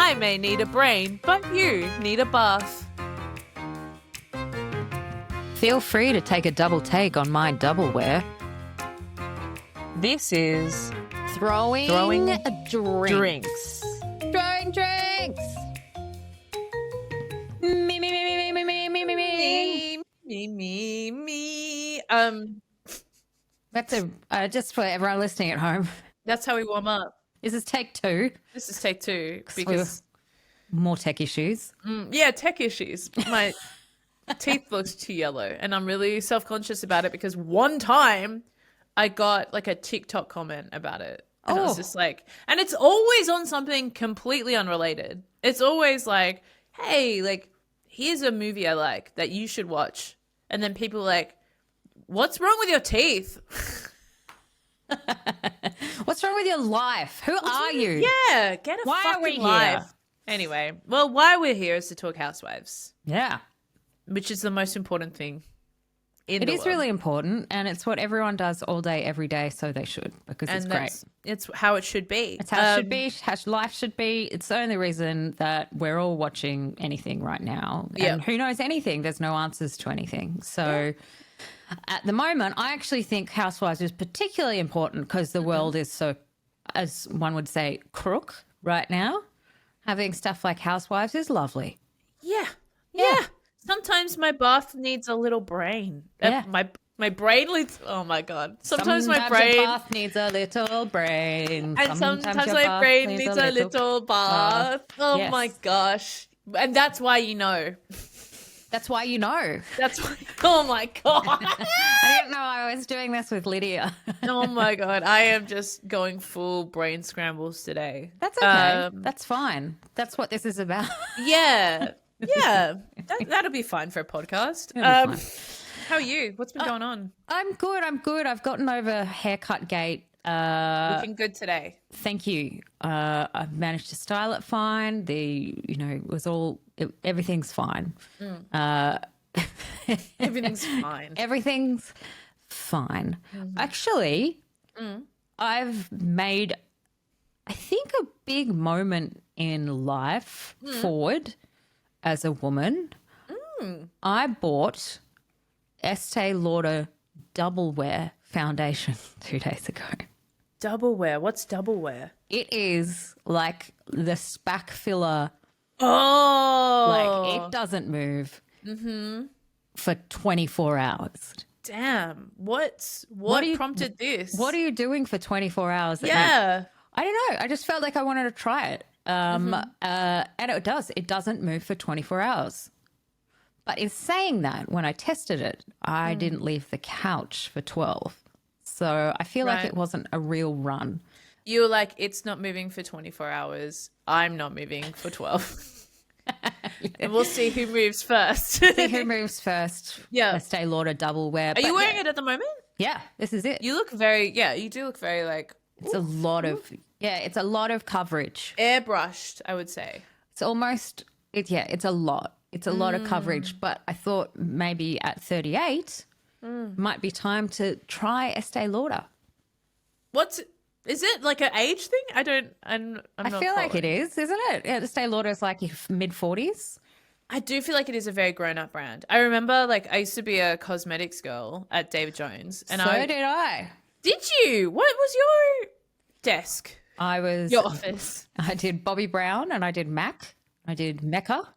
I may need a brain, but you need a bath. Feel free to take a double take on my doubleware. This is Throwing drinks. Throwing drinks. Me. That's just for everyone listening at home. That's how we warm up. This is take 2. This is take 2 we because more tech issues. tech issues. My teeth looked too yellow, and I'm really self-conscious about it because one time I got like a TikTok comment about it. And I was just like, and it's always on something completely unrelated. It's always like, hey, like, here's a movie I like that you should watch. And then people are like, what's wrong with your teeth? What's wrong with your life? Who are you? Yeah, get a Why are we fucking here? life. Anyway, well, why we're here is to talk housewives, Yeah. which is the most important thing in It the is world. really important, and it's what everyone does all day, every day, so they should, because it's great. It's how it should be. It's how it should be, how life should be. It's the only reason that we're all watching anything right now. And who knows anything? There's no answers to anything. So at the moment, I actually think Housewives is particularly important because the world is so, as one would say, crook right now. Having stuff like Housewives is lovely. Yeah. Yeah. Sometimes my bath needs a little brain. Yeah. My brain needs, oh my God. Sometimes my your brain, bath needs a little brain. and sometimes your my bath brain needs a little bath. Oh Yes. my gosh. And that's why you know. That's why you know. That's why, oh my God. I didn't know I was doing this with Lydia. Oh my God. I am just going full brain scrambles today. That's okay. That's fine. That's what this is about. Yeah. Yeah. That'll be fine for a podcast. It'll be fine. How are you? What's been going on? I'm good. I've gotten over haircut gate. Looking good today. Thank you. I've managed to style it fine. Everything's fine. Everything's fine. Everything's fine. Actually, I've made, I think, a big moment in life forward as a woman. I bought Estee Lauder Double Wear Foundation 2 days ago. Double wear. What's double wear? It is like the SPAC filler. Oh. Like, it doesn't move for 24 hours. Damn. What prompted this? What are you doing for 24 hours? Yeah. I don't know. I just felt like I wanted to try it. And it does. It doesn't move for 24 hours. But in saying that, when I tested it, I didn't leave the couch for 12. So I feel like it wasn't a real run. You were like, it's not moving for 24 hours. I'm not moving for 12. And we'll see who moves first. See who moves first. Yeah. Estee Lauder Double Wear. Are you wearing it at the moment? Yeah, this is it. You look very, you do look very like It's a lot of coverage. airbrushed, I would say. It's almost, it's a lot. It's a lot of coverage, but I thought maybe at 38 might be time to try Estee Lauder. Is it like an age thing? I feel like it is, isn't it? Yeah, Estee Lauder is like mid-40s. I do feel like it is a very grown-up brand. I remember, like, I used to be a cosmetics girl at David Jones. And So did I. Did you? What was your desk? Your office? I did Bobbi Brown and I did MAC. I did Mecca.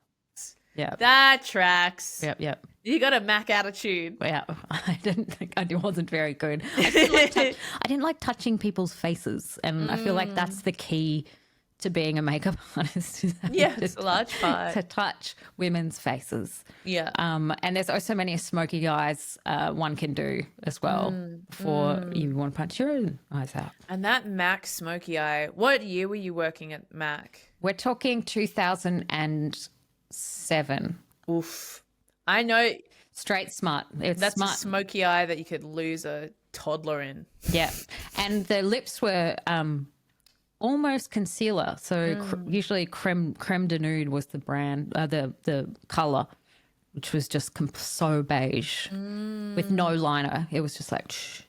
Yeah. That tracks. Yep. You got a Mac attitude. Yeah, I didn't think I wasn't very good. I didn't like touching people's faces, and I feel like that's the key to being a makeup artist. Yeah, it's a large part. To touch women's faces. Yeah. And there's also many smoky eyes one can do as well before you want to punch your own eyes out. And that Mac smoky eye, what year were you working at Mac? We're talking 2007. Oof. I know. Straight smart. It's That's smart. a smoky eye that you could lose a toddler in. Yeah. And the lips were almost concealer. So usually creme de nude was the brand, the colour, which was just so beige with no liner. It was just like, shh.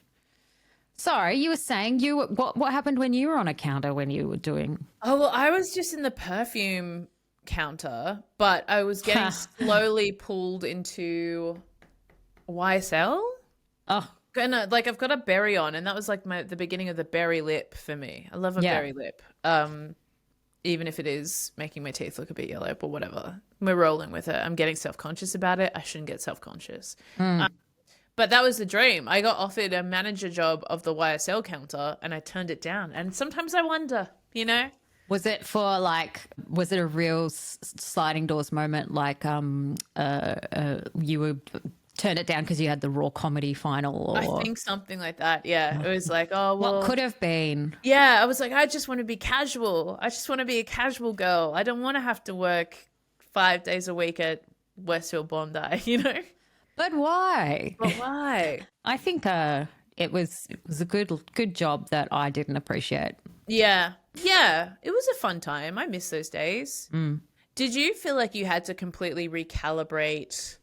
Sorry, you were saying what happened when you were on a counter when you were doing? Oh, well, I was just in the perfume counter, but I was getting slowly pulled into YSL. Oh, Like I've got a berry on, and that was like the beginning of the berry lip for me. I love a berry lip. Even if it is making my teeth look a bit yellow, but whatever. We're rolling with it. I'm getting self-conscious about it. I shouldn't get self-conscious. But that was the dream. I got offered a manager job of the YSL counter and I turned it down. And sometimes I wonder, you know? was it a real sliding doors moment? Like, you were turned it down because you had the raw comedy final, or I think something like that. Yeah. It was like, oh, well. what could have been? Yeah. I was like, I just want to be casual. I just want to be a casual girl. I don't want to have to work 5 days a week at Westfield Bondi, you know? But why? But why? I think it was a good job that I didn't appreciate. Yeah. Yeah. It was a fun time. I miss those days. Did you feel like you had to completely recalibrate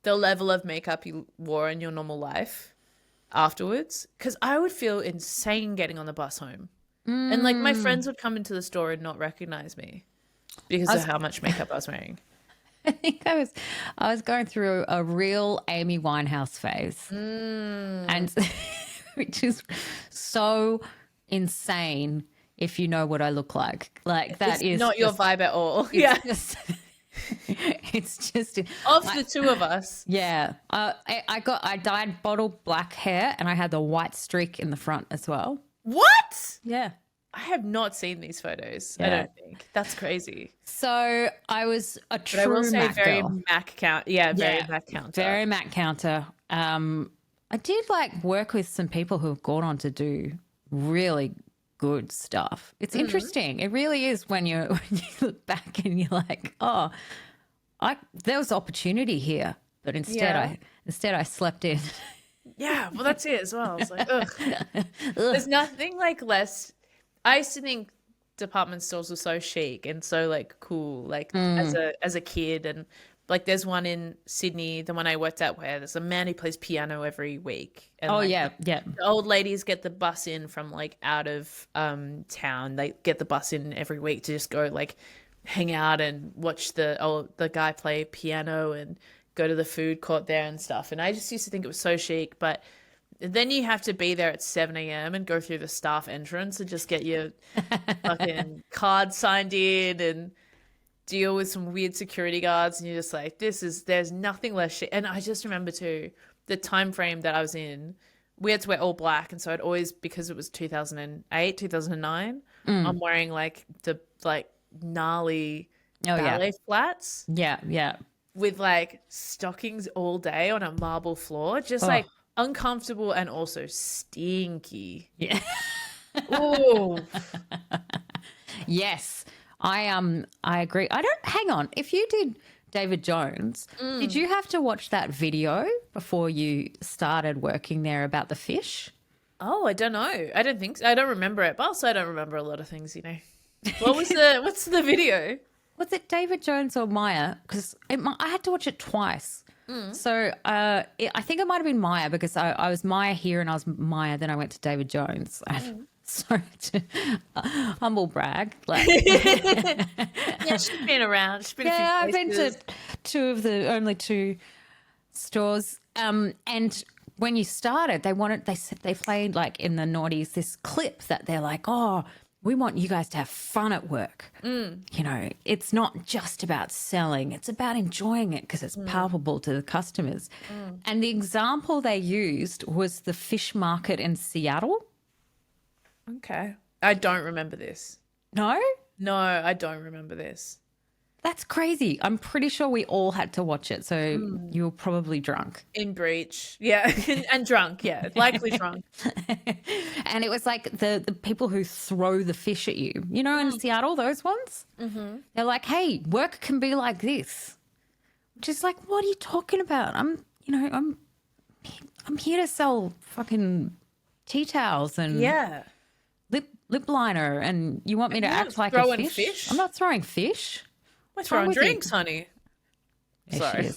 the level of makeup you wore in your normal life afterwards? Because I would feel insane getting on the bus home. And like my friends would come into the store and not recognize me because of how much makeup I was wearing. I think I was going through a real Amy Winehouse phase, and which is so insane if you know what I look like. Like that is not your vibe at all. Yeah, it's just of the two of us. Yeah, I dyed bottle black hair, and I had the white streak in the front as well. What? Yeah. I have not seen these photos. I don't think. That's crazy. So I was a true I will say Mac very girl. Mac count. Yeah, very Mac counter. Very Mac counter. I did like work with some people who have gone on to do really good stuff. It's interesting. It really is when you look back and you're like, oh, there was opportunity here, but instead I slept in. Yeah, well that's it as well. It's like, ugh. There's nothing like less. I used to think department stores were so chic and so like cool, like as a kid, and like there's one in Sydney, the one I worked at, where there's a man who plays piano every week. And the old ladies get the bus in from like out of town. They get the bus in every week to just go like hang out and watch the guy play piano and go to the food court there and stuff. And I just used to think it was so chic, but then you have to be there at 7 a.m. and go through the staff entrance and just get your fucking card signed in and deal with some weird security guards. And you're just like, there's nothing less shit. And I just remember too, the time frame that I was in, we had to wear all black. And so I'd always, because it was 2008, 2009, I'm wearing like the gnarly ballet flats. Yeah, yeah. With like stockings all day on a marble floor. Just like, uncomfortable and also stinky. Yeah. Ooh. Yes. I agree. Hang on. If you did David Jones, did you have to watch that video before you started working there about the fish? Oh, I don't know. I don't think so. I don't remember it, but also I don't remember a lot of things, you know. What's the video? Was it David Jones or Maya? Because I had to watch it twice. So I think it might have been Maya, because I was Maya here and I was Maya, then I went to David Jones. Sorry to humble brag. Like, yeah, she's been around. She's been I've been to only two stores. And when you started, they played like in the noughties this clip that they're like, oh, we want you guys to have fun at work. You know, it's not just about selling. It's about enjoying it because it's palpable to the customers. And the example they used was the fish market in Seattle. Okay. I don't remember this. No? No, I don't remember this. That's crazy. I'm pretty sure we all had to watch it. So you were probably drunk. In breach. Yeah. And drunk. Yeah. Likely drunk. And it was like the people who throw the fish at you, you know, in Seattle, those ones. They're like, hey, work can be like this. Which is like, what are you talking about? I'm here to sell fucking tea towels and lip liner, and you want me to act like a fish? I'm not throwing fish. We're throwing drinks, honey. There Sorry.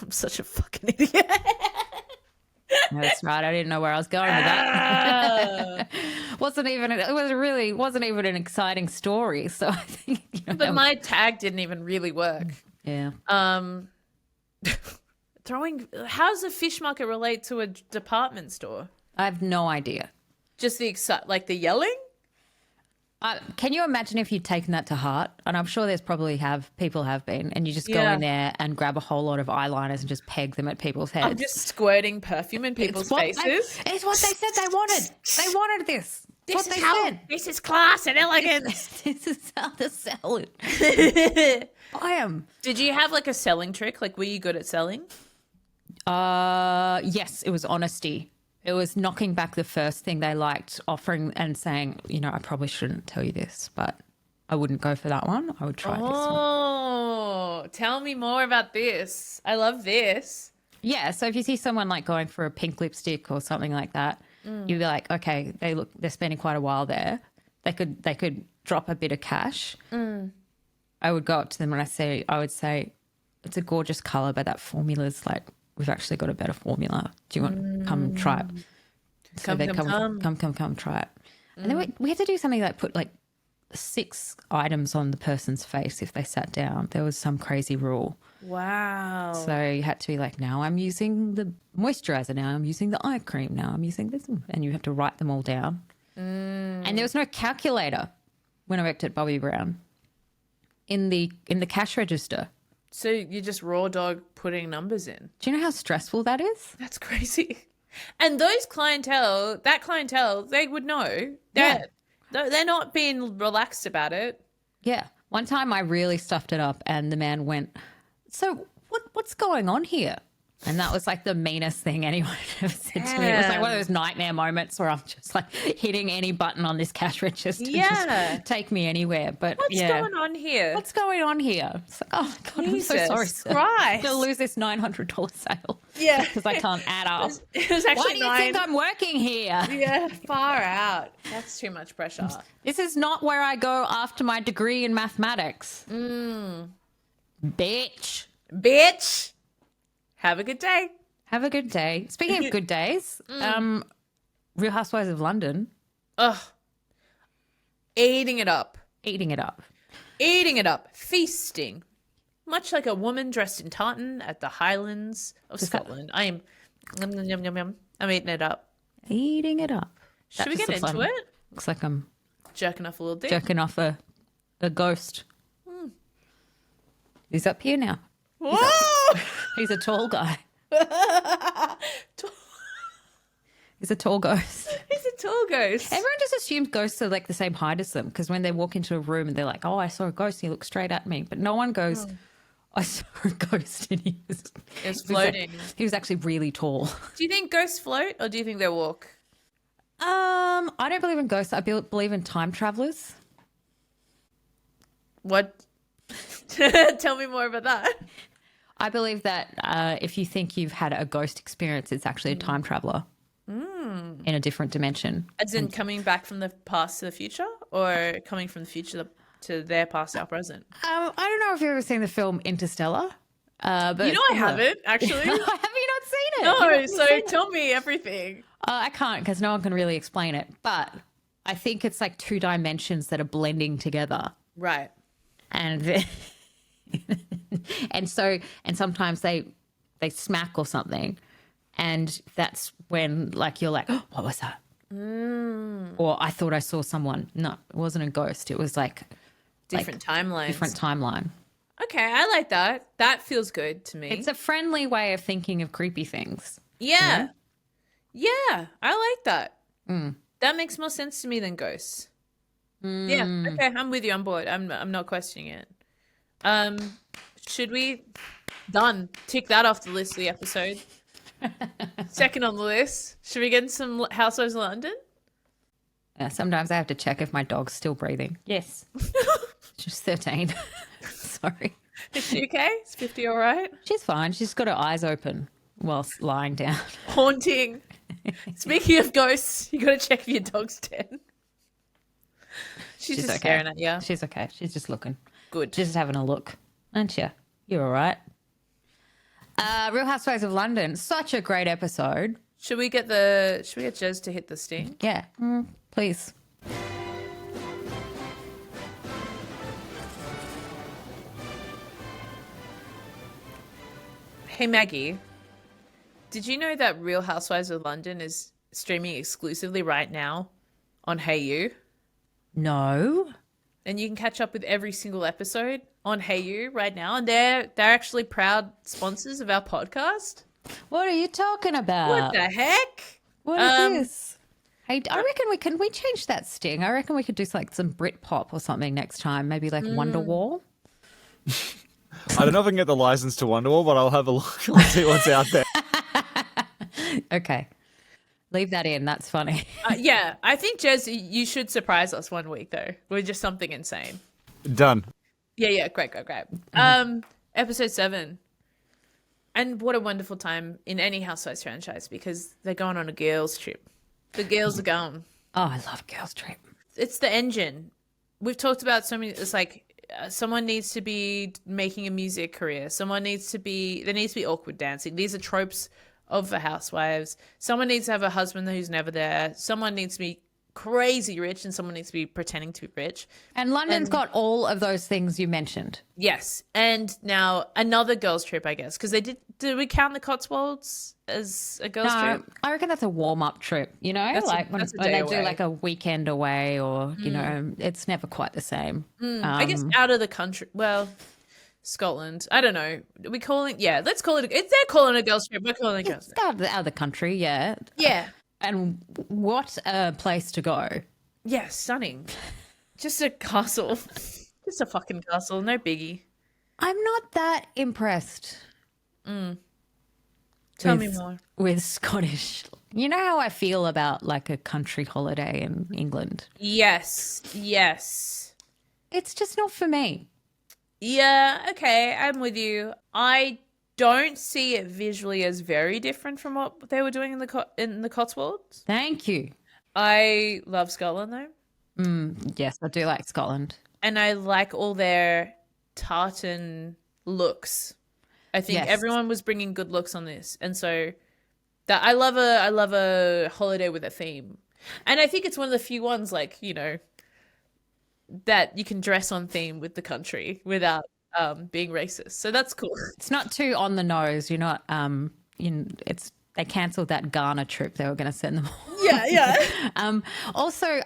I'm such a fucking idiot. That's right. I didn't know where I was going with that. wasn't even an exciting story. So I think, but my tag didn't even really work. Yeah. How's a fish market relate to a department store? I have no idea. Just the yelling? Can you imagine if you'd taken that to heart? And I'm sure there's probably people have been, and you just go in there and grab a whole lot of eyeliners and just peg them at people's heads. I'm just squirting perfume in people's faces. It's what they said they wanted. They wanted this. This is class and elegance. This is how to sell it. I am. Did you have like a selling trick? Like, were you good at selling? Yes, it was honesty. It was knocking back the first thing they liked, offering and saying, I probably shouldn't tell you this, but I wouldn't go for that one. I would try this one. Oh, tell me more about this. I love this. Yeah, so if you see someone like going for a pink lipstick or something like that, you'd be like, okay, they're spending quite a while there. They could drop a bit of cash. I would go up to them and I would say, it's a gorgeous color, but that formula's like, we've actually got a better formula. Do you want to come and try it? So come try it. And then we had to do something like put like 6 items on the person's face if they sat down. There was some crazy rule. Wow. So you had to be like, now I'm using the moisturizer, now I'm using the eye cream, now I'm using this. And you have to write them all down. And there was no calculator when I worked at Bobby Brown in the cash register. So you just raw dog putting numbers in. Do you know how stressful that is? That's crazy. And that clientele, they would know. They're not being relaxed about it. Yeah. One time I really stuffed it up and the man went, so what's going on here? And that was like the meanest thing anyone had ever said to me. It was like one of those nightmare moments where I'm just like hitting any button on this cash register. Yeah. Just take me anywhere. But what's going on here? What's going on here? It's like, oh, God, Jesus I'm so sorry, sir. Christ. I'm going to lose this $900 sale. Yeah. Because I can't add up. It was actually Why do you think I'm working here? Yeah, far out. That's too much pressure. This is not where I go after my degree in mathematics. Bitch. Have a good day. Have a good day. Speaking of good days, Real Housewives of London. Ugh. Eating it up. Feasting. Much like a woman dressed in tartan at the Highlands of Scotland. I am yum. I'm eating it up. Eating it up. Should we get into it? Looks like I'm jerking off a little bit. Jerking off a ghost. He's up here now. Whoa! He's a tall guy. He's a tall ghost. He's a tall ghost. Everyone just assumes ghosts are like the same height as them because when they walk into a room and they're like, oh, I saw a ghost, he looked straight at me. But no one goes, I saw a ghost and he was floating. He was actually really tall. Do you think ghosts float or do you think they walk? I don't believe in ghosts. I believe in time travelers. What? Tell me more about that. I believe that if you think you've had a ghost experience, it's actually a time traveler in a different dimension. As in coming back from the past to the future or coming from the future to their past, our present? I don't know if you've ever seen the film Interstellar. But I haven't, actually. Have you not seen it? No, so tell me everything. I can't because no one can really explain it. But I think it's like 2 dimensions that are blending together. Right. And and sometimes they smack or something, and that's when like you're like, oh, what was that? Or I thought I saw someone. No, it wasn't a ghost. It was like different timelines. Different timeline. Okay, I like that. That feels good to me. It's a friendly way of thinking of creepy things. Yeah. Yeah, I like that. That makes more sense to me than ghosts. Yeah, okay, I'm with you. I'm bored. I'm not questioning it. Should we? Done. Tick that off the list of the episode. Second on the list. Should we get in some Housewives of London? Yeah, sometimes I have to check if my dog's still breathing. Yes. She's 13. Sorry. Is she okay? Is 50 all right? She's fine. She's got her eyes open whilst lying down. Haunting. Speaking of ghosts, you got to check if your dog's dead. She's just okay. staring at you. She's okay. She's just looking. Good. Just having a look. Aren't you? You're all right. Real Housewives of London. Such a great episode. Should we get Jez to hit the sting? Yeah, please. Hey Maggie, did you know that Real Housewives of London is streaming exclusively right now on Hayu? No. And you can catch up with every single episode on Hayu right now, and they're actually proud sponsors of our podcast. What are you talking about? What the heck? What is this? Hey, I reckon we change that sting. I reckon we could do like some Britpop or something next time. Maybe like Wonderwall. I don't know if I can get the license to Wonderwall, but I'll have a look. I'll see what's out there. Okay. Leave that in. That's funny. Yeah, I think, Jez, you should surprise us one week, though, with just something insane. Done. Yeah, great. Episode 7. And what a wonderful time in any Housewives franchise, because they're going on a girls' trip. The girls are going. Oh, I love Girls Trip. It's the engine. We've talked about so many, it's like, someone needs to be making a music career. There needs to be awkward dancing. These are tropes of the housewives. Someone needs to have a husband who's never there. Someone needs to be crazy rich, and someone needs to be pretending to be rich. And London's got all of those things you mentioned. Yes. And now another girls' trip, I guess, because did we count the Cotswolds as a girls' trip? I reckon that's a warm-up trip, you know? When they do like a weekend away, or, you know, it's never quite the same. I guess out of the country. Well, Scotland. I don't know. Let's call it. They're calling it a girls' trip. We're calling it a girls' trip. Out of the country, yeah. Yeah. And what a place to go. Yeah, stunning. Just a castle. Just a fucking castle. No biggie. I'm not that impressed. Tell me more. With Scottish. You know how I feel about like a country holiday in England? Yes. It's just not for me. Yeah, okay, I'm with you. I don't see it visually as very different from what they were doing in the Cotswolds. Thank you. I love Scotland though. Yes, I do like Scotland. And I like all their tartan looks. I think everyone was bringing good looks on this. And so that I love a holiday with a theme. And I think it's one of the few ones, like, you know, that you can dress on theme with the country without being racist. So that's cool. It's not too on the nose. You're not they cancelled that Ghana trip they were going to send them on. Yeah. Also,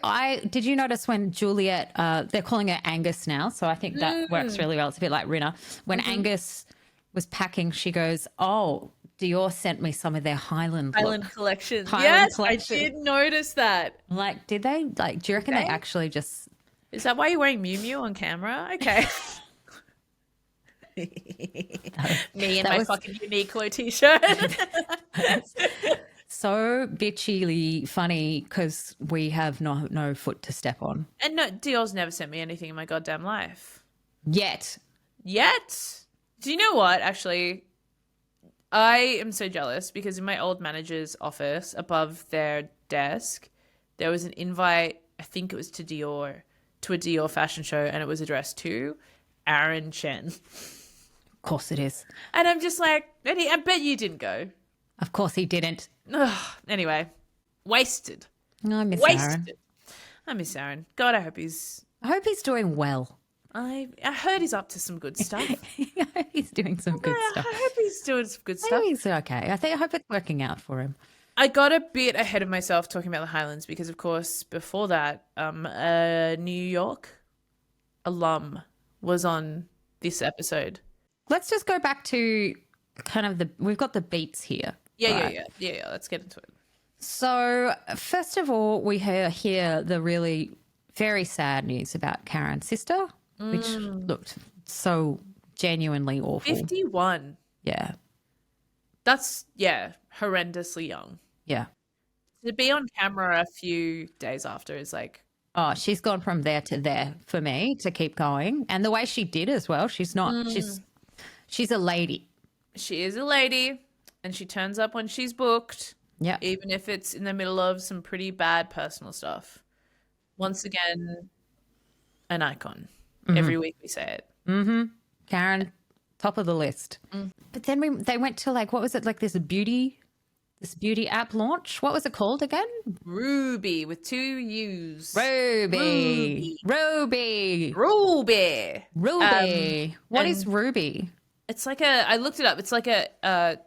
did you notice when Juliet, they're calling her Angus now, so I think that works really well. It's a bit like Rinna. When Angus was packing, she goes, "Oh, Dior sent me some of their Highland collection." Highland collection. I did notice that. Like, did they? Like, do you reckon they actually just... Is that why you're wearing Miu Miu on camera? Okay. Me and my fucking Uniqlo t-shirt. So bitchily funny because we have no foot to step on. And no, Dior's never sent me anything in my goddamn life. Yet. Do you know what, actually? I am so jealous because in my old manager's office above their desk, there was an invite, I think it was to a Dior fashion show, and it was addressed to Aaron Chen. Of course it is. And I'm just like, I bet you didn't go. Of course he didn't. Ugh, anyway, wasted. No, I miss Aaron. I miss Aaron. God, I hope he's doing well. I heard he's up to some good stuff. He's doing some good stuff. I hope he's doing some good stuff. He's okay. I hope it's working out for him. I got a bit ahead of myself talking about the Highlands because, of course, before that, a New York alum was on this episode. Let's just go back to kind of we've got the beats here. Yeah. Let's get into it. So, first of all, we hear the really very sad news about Karen's sister, which looked so genuinely awful. 51. Yeah. That's, horrendously young. Yeah. To be on camera a few days after is like... Oh, she's gone from there to there for me to keep going. And the way she did as well, she's not, she's a lady. She is a lady and she turns up when she's booked. Yeah. Even if it's in the middle of some pretty bad personal stuff. Once again, an icon. Every week we say it. Mm-hmm. Karen, top of the list. But then they went to like, what was it? Like this beauty this beauty app launch. What was it called again? Ruby with 2 U's. Ruby. Ruby. Ruby. Ruby. What is and Ruby? It's like I looked it up. It's like a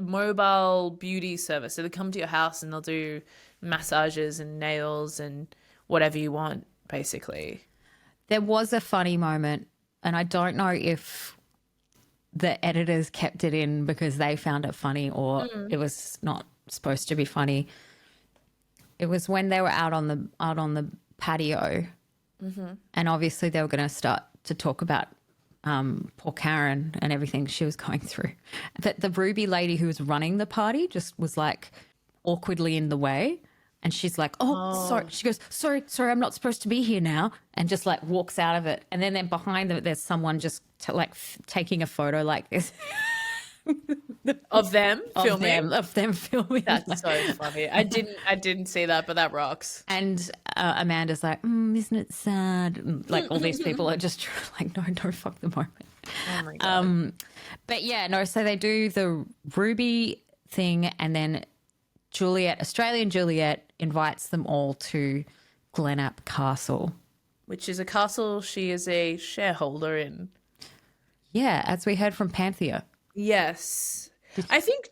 mobile beauty service. So they come to your house and they'll do massages and nails and whatever you want, basically. There was a funny moment, and I don't know if the editors kept it in because they found it funny or it was not supposed to be funny. It was when they were out on the patio, and obviously they were going to start to talk about poor Karen and everything she was going through. But the Ruby lady who was running the party just was like awkwardly in the way. And she's like, oh, sorry. She goes, sorry, I'm not supposed to be here now. And just like walks out of it. And then behind them, there's someone just taking a photo like this. Of them filming? Of them filming. That's so funny. I didn't see that, but that rocks. And Amanda's like, isn't it sad? And, like all these people are just like, no, fuck the moment. Oh my God. But yeah, no, so they do the Ruby thing and then Australian Juliet invites them all to Glenap Castle. Which is a castle she is a shareholder in. Yeah, as we heard from Panthea. Yes. I think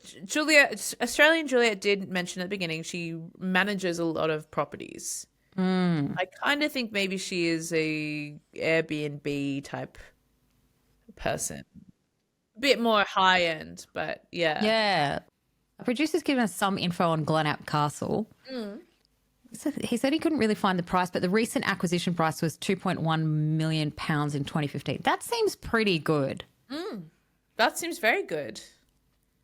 Australian Juliet did mention at the beginning she manages a lot of properties. I kind of think maybe she is a Airbnb type person. A bit more high end, but yeah. Yeah. A producer's given us some info on Glenap Castle. So he said he couldn't really find the price, but the recent acquisition price was £2.1 million in 2015. That seems pretty good. That seems very good.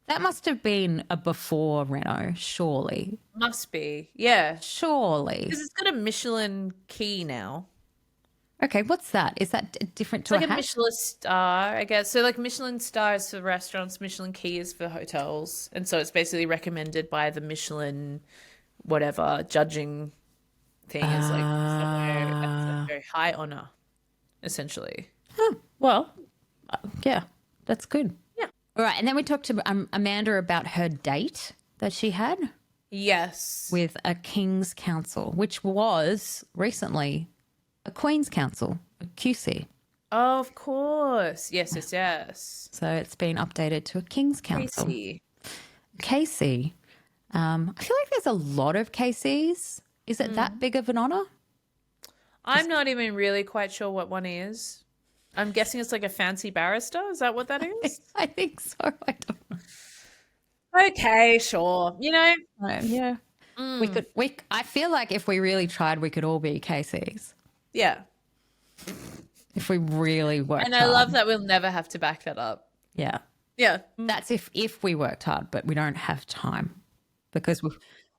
That must have been a before Reno, surely. Must be. Yeah. Surely. Because it's got a Michelin key now. Okay, what's that? Is that different to It's like a hat? Michelin star, I guess. So like Michelin stars for restaurants, Michelin key is for hotels. And so it's basically recommended by the Michelin whatever judging thing is like somewhere that's a very high honor, essentially. Well, yeah, that's good. Yeah. All right, and then we talked to Amanda about her date that she had Yes. with a King's Council, which was recently a Queen's Council, a QC. Of course. Yes. So it's been updated to a King's Council. Casey. KC. I feel like there's a lot of KCs. Is it that big of an honour? I'm not even really quite sure what one is. I'm guessing it's like a fancy barrister. Is that what that is? I think so. I don't know. Okay, sure. You know, Yeah. I feel like if we really tried, we could all be KCs. yeah. If we really worked And I hard. love that we'll never have to back that up. Yeah. Yeah. That's if we worked hard, but we don't have time because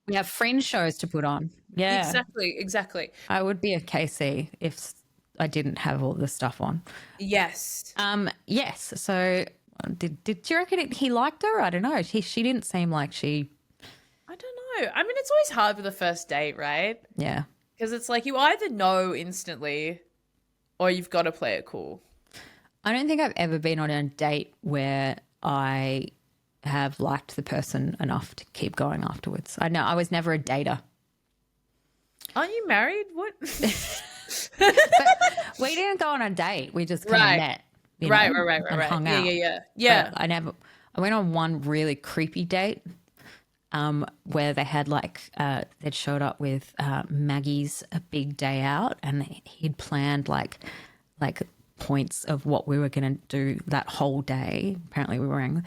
we have fringe shows to put on. Yeah. Exactly. I would be a KC if I didn't have all this stuff on. Yes. Yes. So did you reckon he liked her? I don't know. She didn't seem like she. I don't know. I mean, it's always hard with the first date, right? Yeah. Because it's like you either know instantly or you've got to play it cool. I don't think I've ever been on a date where I have liked the person enough to keep going afterwards. I know I was never a dater. Aren't you married? What? We didn't go on a date. We just kind of met. Right. And hung out. Yeah. But I went on one really creepy date where they had they'd showed up with Maggie's A Big Day Out, and he'd planned like points of what we were going to do that whole day. Apparently we were and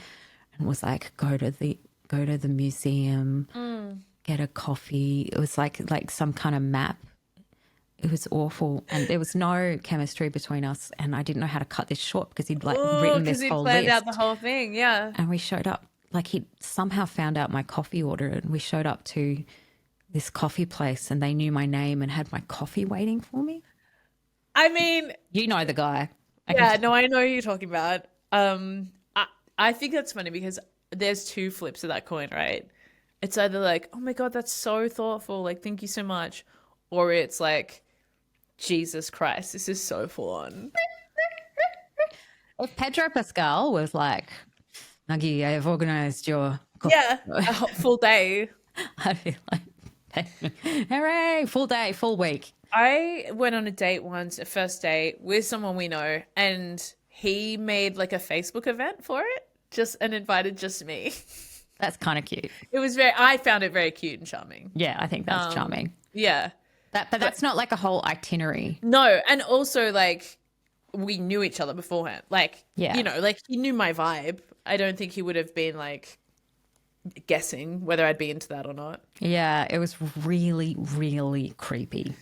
was like, go to the museum, get a coffee. It was like some kind of map. It was awful, and there was no chemistry between us, and I didn't know how to cut this short because he'd written this whole planned list. out the whole thing, yeah. And we showed up, he somehow found out my coffee order, and we showed up to this coffee place, and they knew my name and had my coffee waiting for me. I mean, You know the guy. I know who you're talking about. I think that's funny because there's two flips of that coin, right? It's either like, oh my God, that's so thoughtful, like, thank you so much. Or it's like, Jesus Christ, this is so full on. If Pedro Pascal was like, Maggie, I have organised your Yeah, a full day. I'd be like, hooray, full day, full week. I went on a date once, a first date with someone we know, and he made like a Facebook event for it, and invited just me. That's kind of cute. I found it very cute and charming. Yeah, I think that's charming. Yeah. But that's not like a whole itinerary. No, and also like we knew each other beforehand. Like, Yeah. you know, like he knew my vibe. I don't think he would have been like guessing whether I'd be into that or not. Yeah, it was really, really creepy.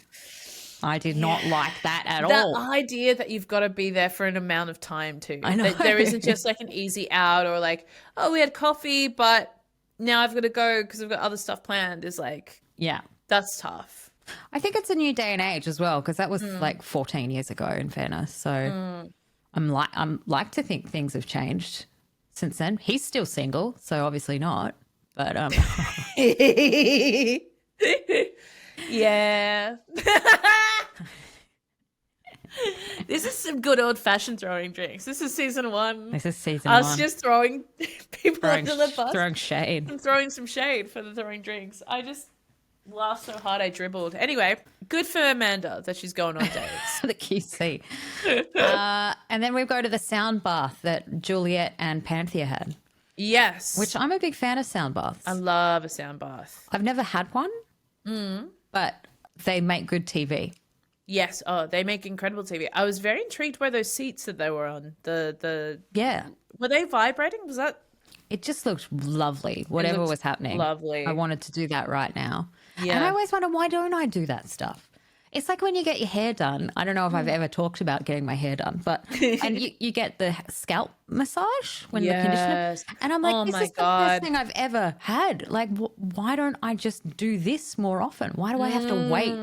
I did not like that at That all. idea that you've got to be there for an amount of time too. I know. That there isn't just like an easy out or like, oh, we had coffee, but now I've got to go because I've got other stuff planned is like, Yeah. that's tough. I think it's a new day and age as well, because that was like 14 years ago, in fairness. So I'm like to think things have changed since then. He's still single, so obviously not. But Yeah. This is some good old fashioned throwing drinks. This is season 1. this is season 1. Us just throwing people under the bus. Throwing shade. I'm throwing some shade for the throwing drinks. I just laughed so hard I dribbled. Anyway, good for Amanda that she's going on dates. The QC. And then we go to the sound bath that Juliet and Panthea had, Yes. which I'm a big fan of sound baths. I love a sound bath. I've never had one, but they make good TV. Yes. Oh, they make incredible TV. I was very intrigued by those seats that they were on. Yeah. Were they vibrating? Was that It just looked lovely, whatever looked was happening. lovely. I wanted to do that right now. Yeah. And I always wonder, why don't I do that stuff? It's like when you get your hair done. I don't know if I've ever talked about getting my hair done, but and you get the scalp massage when the conditioner. And I'm like, Oh this my is the God. best thing I've ever had. Like, why don't I just do this more often? Why do I have to wait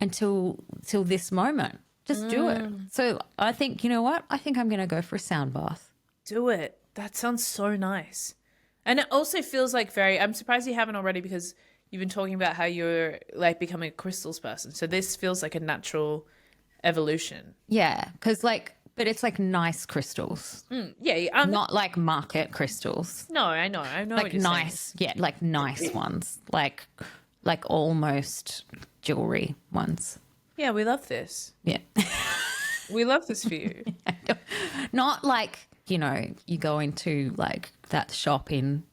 until this moment? Just do it. So I think, you know what? I think I'm going to go for a sound bath. Do it. That sounds so nice. And it also feels like I'm surprised you haven't already because you've been talking about how you're like becoming a crystals person. So this feels like a natural evolution. Yeah, because but it's like nice crystals, Yeah. not like market crystals. No, I know. Like what you're nice, yeah, like nice ones, like almost jewelry ones. Yeah, we love this. Yeah, We love this for you. not like you go into like that shop in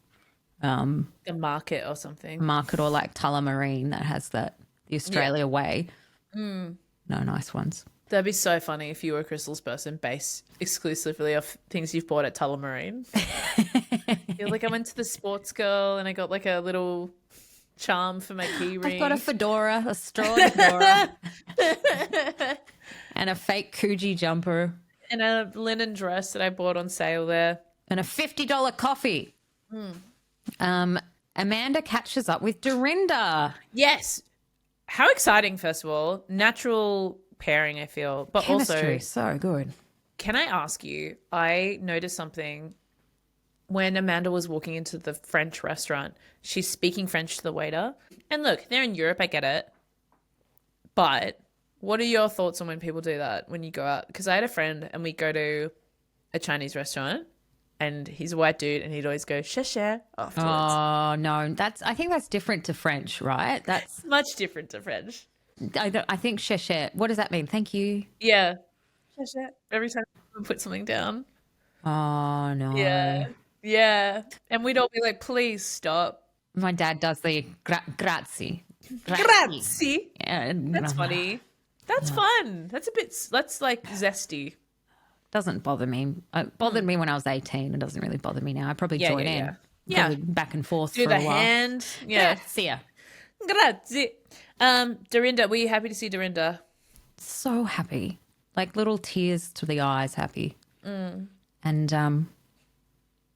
The market or something. market or like Tullamarine that has the Australia way. No, nice ones. That'd be so funny if you were a crystals person based exclusively off things you've bought at Tullamarine. You're like, I went to the Sports Girl and I got like a little charm for my key ring. I've got a fedora, a straw fedora, and a fake Coogee jumper, and a linen dress that I bought on sale there. and a $50 coffee. Amanda catches up with Dorinda. Yes. How exciting, first of all. Natural pairing, I feel. But Chemistry, also, so good. can I ask you, I noticed something when Amanda was walking into the French restaurant. She's speaking French to the waiter. And look, they're in Europe, I get it. But what are your thoughts on when people do that when you go out? Because I had a friend and we go to a Chinese restaurant and he's a white dude and he'd always go, "Shasha" afterwards. Oh no, I think that's different to French, right? That's Much different to French. I think cherchez. What does that mean? Thank you. Yeah. Shasha. Every time we put something down. Oh no. Yeah. Yeah. And we'd all be like, please stop. My dad does the grazie. Grazie. Yeah, That's funny. That's fun. That's like zesty. Doesn't bother me. It bothered me when I was 18. It doesn't really bother me now. I probably Yeah, join yeah, in. yeah. Probably back and forth Do for the a while. hand. Yeah. Grazie. Grazie. Dorinda, were you happy to see Dorinda? So happy. Like little tears to the eyes happy. And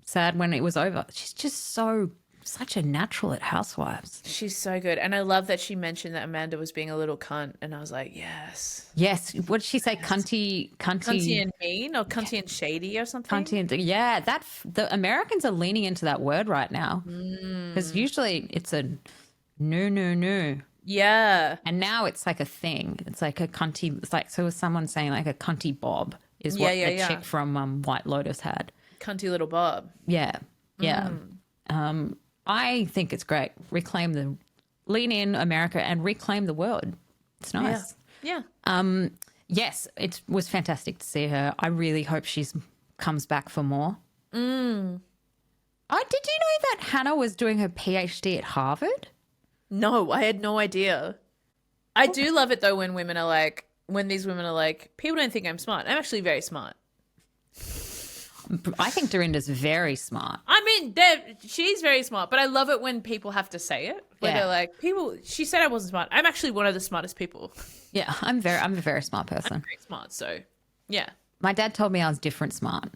sad when it was over. She's just such a natural at Housewives. She's so good. And I love that she mentioned that Amanda was being a little cunt. And I was like, yes. Yes. What did she say? Cunty Cunty and mean or cunty and shady or something? Cunty and yeah, the Americans are leaning into that word right now. Because usually it's a no. Yeah. And now it's like a thing. It's like a cunty. It's like, so was someone saying like a cunty bob is what the chick from White Lotus had. Cunty little Bob. Yeah. Yeah. I think it's great. Lean in America and reclaim the world. It's nice. Yeah. Yes, it was fantastic to see her. I really hope she's comes back for more. Did you know that Hannah was doing her PhD at Harvard? No, I had no idea. I do love it though when these women are like, people don't think I'm smart. I'm actually very smart. I think Dorinda's very smart. I mean, she's very smart, but I love it when people have to say it. Where they're like, she said I wasn't smart. I'm actually one of the smartest people. Yeah, I'm a very smart person. I'm very smart, so yeah. My dad told me I was different smart,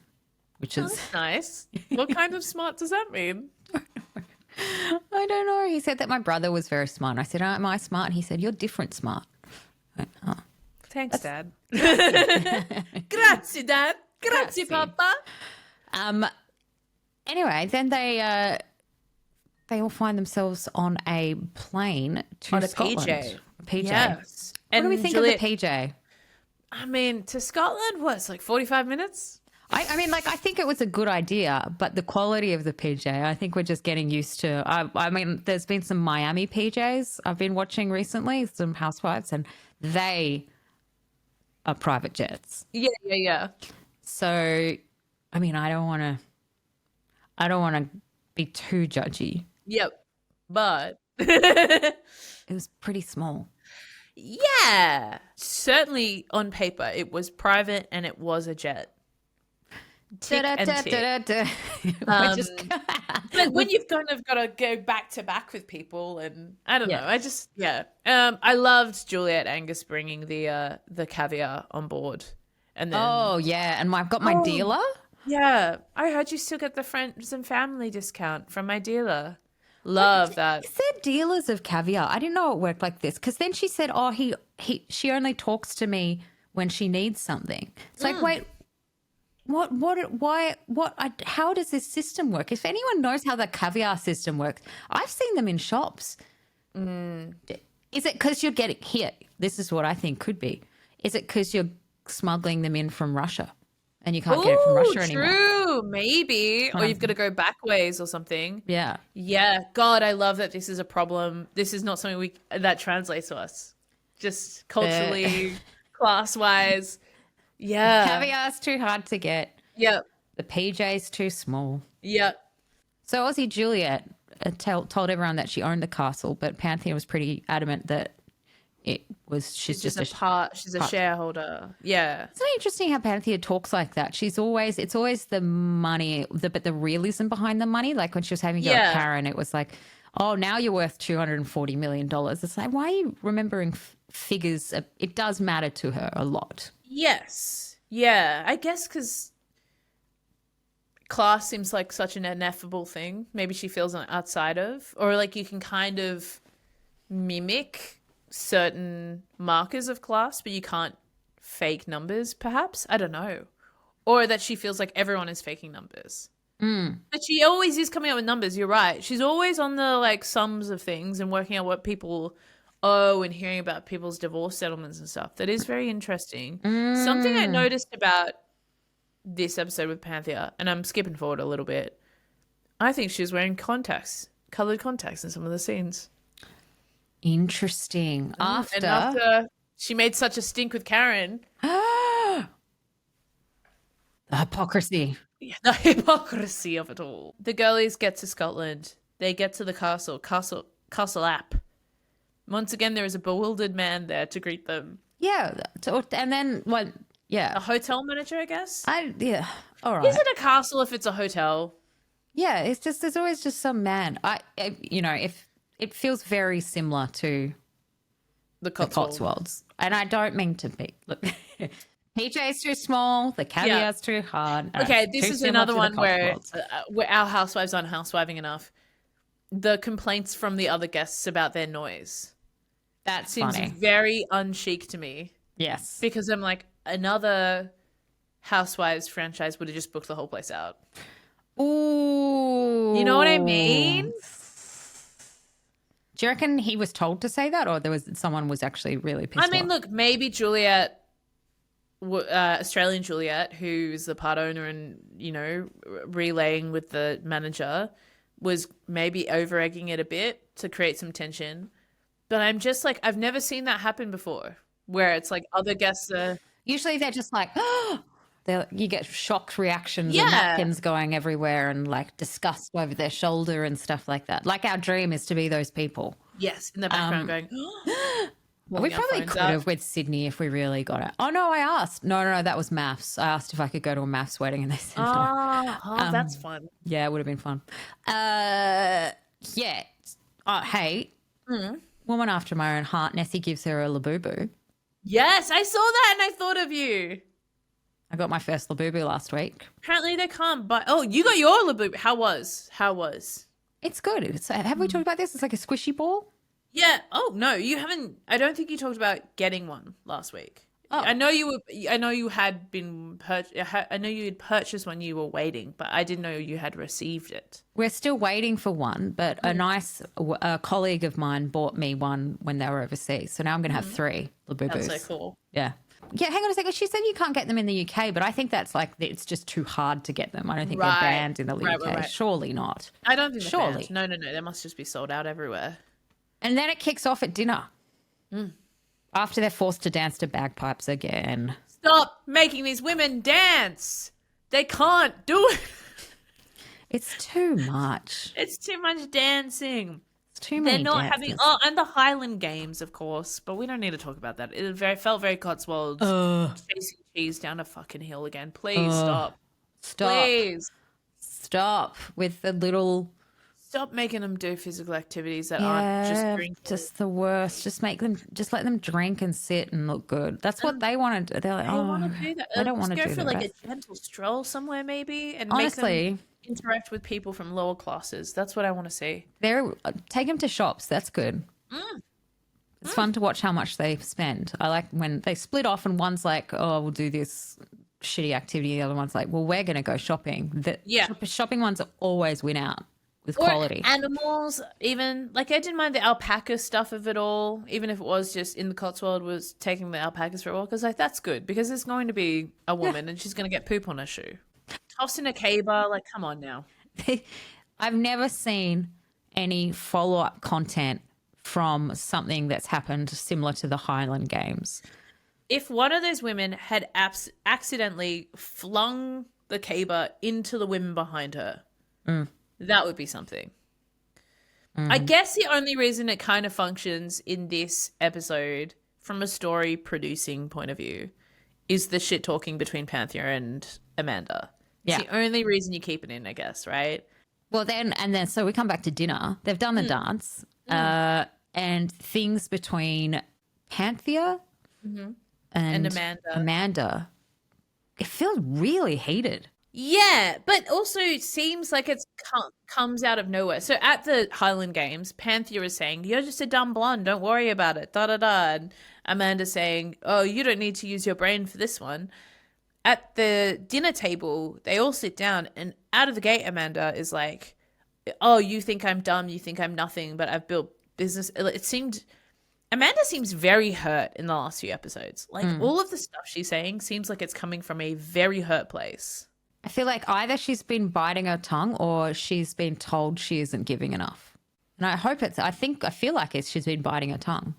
which is That's nice. What kind of smart does that mean? I don't know. He said that my brother was very smart. And I said, am I smart? And he said, you're different smart. I went, Thanks, Dad. Grazie, Dad. Grazie, Papa. Anyway, then they all find themselves on a plane to Scotland. PJ. PJ. Yes. What do we think of the PJ? I mean, to Scotland, it's like 45 minutes? I mean, like, I think it was a good idea, but the quality of the PJ, I think we're just getting used to. I mean, there's been some Miami PJs I've been watching recently, some housewives, and they are private jets. Yeah. So, I mean, I don't want to be too judgy. Yep. But it was pretty small. Yeah. Certainly on paper, it was private and it was a jet. Tick and tick. Like when you've kind of got to go back to back with people, and I don't know. I loved Juliet Angus bringing the caviar on board, and then and I've got my dealer. Yeah, I heard you still get the friends and family discount from my dealer. Love that. Is there dealers of caviar? I didn't know it worked like this, because then she said, she only talks to me when she needs something. It's like, wait. How does this system work? If anyone knows how the caviar system works, I've seen them in shops. Is it because you're getting here? This is what I think could be. Is it because you're smuggling them in from Russia and you can't get it from Russia anymore? True, maybe. Or you've got to go back ways or something. Yeah. Yeah. God, I love that this is a problem. This is not something that translates to us. Just culturally, class-wise. Yeah. Caviar's too hard to get. Yep. The PJ's too small. Yep. So Aussie Juliet told everyone that she owned the castle, but Panthea was pretty adamant that she's just a part. She's a shareholder. Yeah. It's not interesting how Panthea talks like that. It's always the money, but the realism behind the money. Like when she was having to go with Karen, it was like, oh, now you're worth $240 million. It's like, why are you remembering figures? It does matter to her a lot. Yes. Yeah. I guess because class seems like such an ineffable thing. Maybe she feels outside of, or like you can kind of mimic certain markers of class, but you can't fake numbers, perhaps. I don't know. Or that she feels like everyone is faking numbers. But she always is coming up with numbers. You're right. She's always on the like sums of things and working out what people and hearing about people's divorce settlements and stuff. That is very interesting. Something I noticed about this episode with Panthea, and I'm skipping forward a little bit, I think she was wearing coloured contacts in some of the scenes. Interesting. And after she made such a stink with Karen. The hypocrisy. Yeah, the hypocrisy of it all. The girlies get to Scotland. They get to the castle app. Once again, there is a bewildered man there to greet them. Yeah. And then what? Yeah. A hotel manager, I guess? Yeah. All right. Is it a castle if it's a hotel? Yeah. It's just, there's always just some man. If it feels very similar to The Cotswolds. And I don't mean to be. Look, PJ's too small. The caviar's too hard. Okay, this is another one where our housewives aren't housewiving enough. The complaints from the other guests about their noise. That seems funny. very unchic to me. Yes. Because I'm like, another Housewives franchise would have just booked the whole place out. Ooh. You know what I mean? Do you reckon he was told to say that, or someone was actually really pissed off? I mean, look, maybe Juliet, Australian Juliet, who's the part owner and, relaying with the manager, was maybe over-egging it a bit to create some tension. But I'm just like, I've never seen that happen before, where it's like other guests are... Usually they're just like, you get shocked reactions and Yeah. napkins going everywhere and like disgust over their shoulder and stuff like that. Like our dream is to be those people. Yes, in the background going... We probably could have with Sydney if we really got it. Oh, no, I asked. No, that was maths. I asked if I could go to a maths wedding and they said no. Oh, that's fun. Yeah, it would have been fun. Yeah. Hey, woman after my own heart, Nessie gives her a Labubu. Yes, I saw that and I thought of you. I got my first Labubu last week. Apparently they can't buy... Oh, you got your Labubu. How was? It's good. Have we talked about this? It's like a squishy ball. Yeah. Oh, no, you haven't... I don't think you talked about getting one last week. Oh. I know you had been... I know you had purchased one, you were waiting, but I didn't know you had received it. We're still waiting for one, but a nice colleague of mine bought me one when they were overseas. So now I'm going to have 3 Labubus. That's so cool. Yeah. Yeah, hang on a second. She said you can't get them in the UK, but I think that's like it's just too hard to get them. I don't think they're banned in the UK. Right. Surely not. I don't think they're banned. No. They must just be sold out everywhere. And then it kicks off at dinner. After they're forced to dance to bagpipes again. Stop making these women dance. They can't do it. It's too much. It's too much dancing. It's too many They're not dances. having... Oh, and the Highland Games, of course. But we don't need to talk about that. It felt very Cotswolds. Chasing cheese down a fucking hill again. Please stop. Please. Stop with the little... Stop making them do physical activities that aren't just drinking. Just the worst. Just let them drink and sit and look good. That's what they want to do. They're like, they want to do that. I don't want to do that. Go for like a gentle stroll somewhere maybe and honestly, make them interact with people from lower classes. That's what I want to see. Take them to shops. That's good. It's fun to watch how much they spend. I like when they split off and one's like, oh, we'll do this shitty activity. The other one's like, well, we're going to go shopping. The shopping ones always win out. With quality. Animals, even like I didn't mind the alpaca stuff of it all, even if it was just in the Cotswold was taking the alpacas for a walk, because like that's good because there's going to be a woman and she's going to get poop on her shoe. Tossing a caber, like come on now. I've never seen any follow-up content from something that's happened similar to the Highland Games. If one of those women had accidentally flung the caber into the women behind her. That would be something. I guess the only reason it kind of functions in this episode from a story producing point of view is the shit talking between Panthea and Amanda. It's the only reason you keep it in, I guess, right? Well, so we come back to dinner. They've done the dance and things between Panthea and Amanda. It feels really heated. Yeah, but also seems like it comes out of nowhere. So at the Highland Games, Panthea is saying, you're just a dumb blonde, don't worry about it, da-da-da. And Amanda's saying, oh, you don't need to use your brain for this one. At the dinner table, they all sit down, and out of the gate, Amanda is like, oh, you think I'm dumb, you think I'm nothing, but I've built business. Amanda seems very hurt in the last few episodes. Like, all of the stuff she's saying seems like it's coming from a very hurt place. I feel like either she's been biting her tongue or she's been told she isn't giving enough. And I feel like she's been biting her tongue.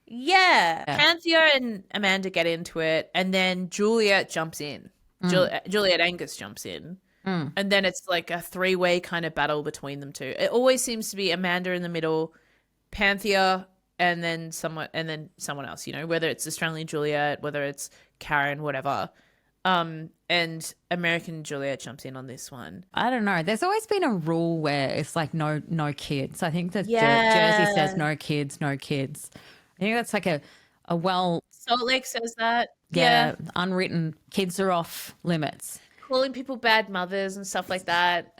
Yeah. Panthea and Amanda get into it, and then Juliet jumps in. Juliet Angus jumps in. And then it's like a 3-way kind of battle between them two. It always seems to be Amanda in the middle, Panthea, and then someone else, you know, whether it's Australian Juliet, whether it's Karen, whatever. And American Juliet jumps in on this one. I don't know. There's always been a rule where it's like no kids. I think that Jersey says no kids, no kids. I think that's like a Salt Lake says that. Yeah, unwritten. Kids are off limits. Calling people bad mothers and stuff like that.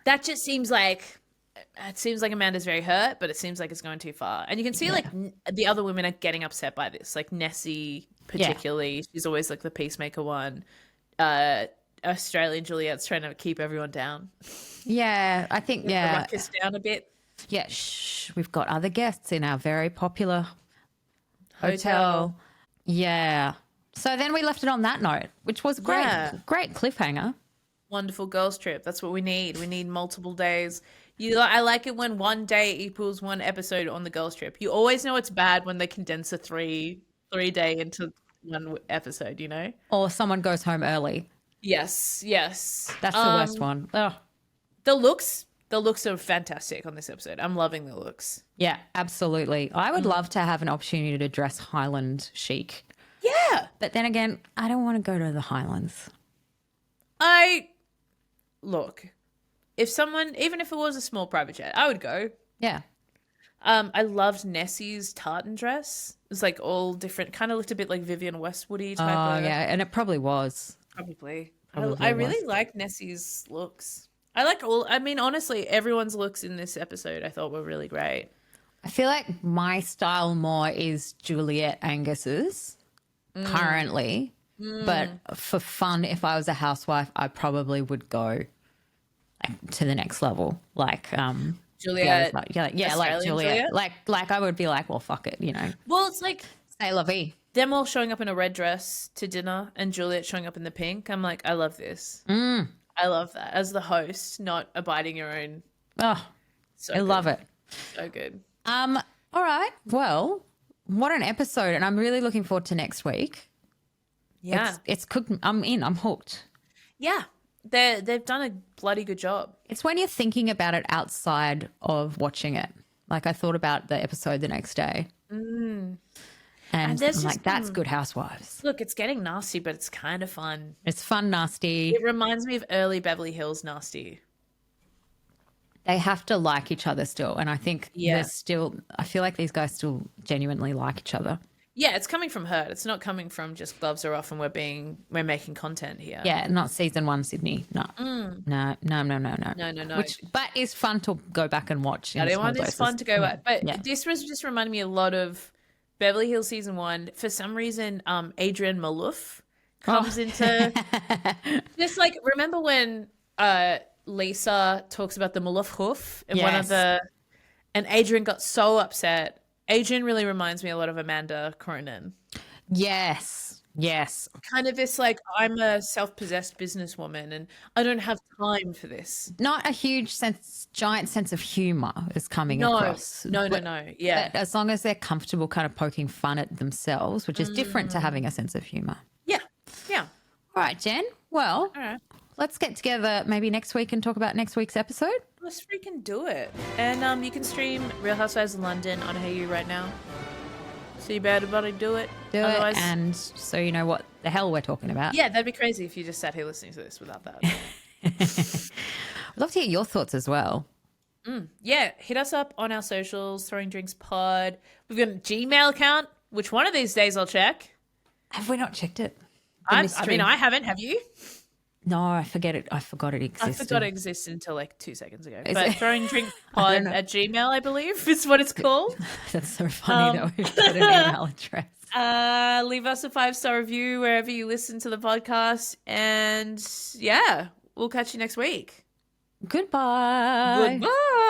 That just seems like Amanda's very hurt, but it semes like it's going too far. And you can see like the other women are getting upset by this. Like Nessie particularly, she's always like the peacemaker one. Australian Juliet's trying to keep everyone down. Yeah, I think the ruckus down a bit. Yeah, we've got other guests in our very popular hotel. Yeah. So then we left it on that note, which was great. Yeah. Great cliffhanger. Wonderful girls trip. That's what we need. We need multiple days. I like it when one day equals one episode on the girls trip. You always know it's bad when they condense a three day into one episode, you know? Or someone goes home early. Yes, yes. That's the worst one. Oh. The looks are fantastic on this episode. I'm loving the looks. Yeah, absolutely. I would love to have an opportunity to dress Highland chic. Yeah. But then again, I don't want to go to the Highlands. Look, if someone, even if it was a small private jet, I would go. Yeah. I loved Nessie's tartan dress. It was like all different, kind of looked a bit like Vivienne Westwoody type of. Yeah, and it probably was. Probably. I really like Nessie's looks. Honestly, everyone's looks in this episode I thought were really great. I feel like my style more is Juliet Angus's currently. But for fun, if I was a housewife, I probably would go to the next level. Like Juliet. like Australian Juliet. Like I would be like, well, fuck it, you know. Well, it's like C'est la vie. them all showing up in a red dress to dinner and Juliet showing up in the pink. I'm like, I love this. I love that. As the host, not abiding your own. Oh, So I love it. So good. All right. Well, what an episode. And I'm really looking forward to next week. Yeah. It's cooked. I'm in. I'm hooked. Yeah. They've done a bloody good job. It's when you're thinking about it outside of watching it. Like I thought about the episode the next day. And I'm like, that's Good Housewives. Look, it's getting nasty, but it's kind of fun. It's fun, nasty. It reminds me of early Beverly Hills nasty. They have to like each other still. And I think Yeah. I feel like these guys still genuinely like each other. Yeah, it's coming from her. It's not coming from just gloves are off and we're making content here. Yeah, not season 1 Sydney. No. No. No. But is fun to go back and watch. The other one is fun to go back. But Yeah. this was just reminding me a lot of Beverly Hills season 1. For some reason, Adrienne Malouf comes into just like, remember when Lisa talks about the Malouf hoof in one of Yes. and Adrienne got so upset. Adrienne really reminds me a lot of Amanda Cronin. Yes. Kind of this like, I'm a self-possessed businesswoman and I don't have time for this. Not a giant sense of humor is coming across. No. Yeah. But as long as they're comfortable kind of poking fun at themselves, which is different to having a sense of humor. Yeah. All right, Jen. Well, All right. let's get together maybe next week and talk about next week's episode. Let's freaking do it. And you can stream Real Housewives of London on Hayu right now. So you better do it. Do it, and so you know what the hell we're talking about. Yeah, that'd be crazy if you just sat here listening to this without that. I'd love to hear your thoughts as well. Yeah, hit us up on our socials, Throwing Drinks Pod. We've got a Gmail account, which one of these days I'll check. Have we not checked it? I haven't. Have you? No, I forget it. I forgot it existed. I forgot it existed until like 2 seconds ago. But Throwing Drinks Pod at Gmail, I believe, is what it's called. That's so funny that we've got an email address. Leave us a 5-star review wherever you listen to the podcast. And yeah, we'll catch you next week. Goodbye. Goodbye.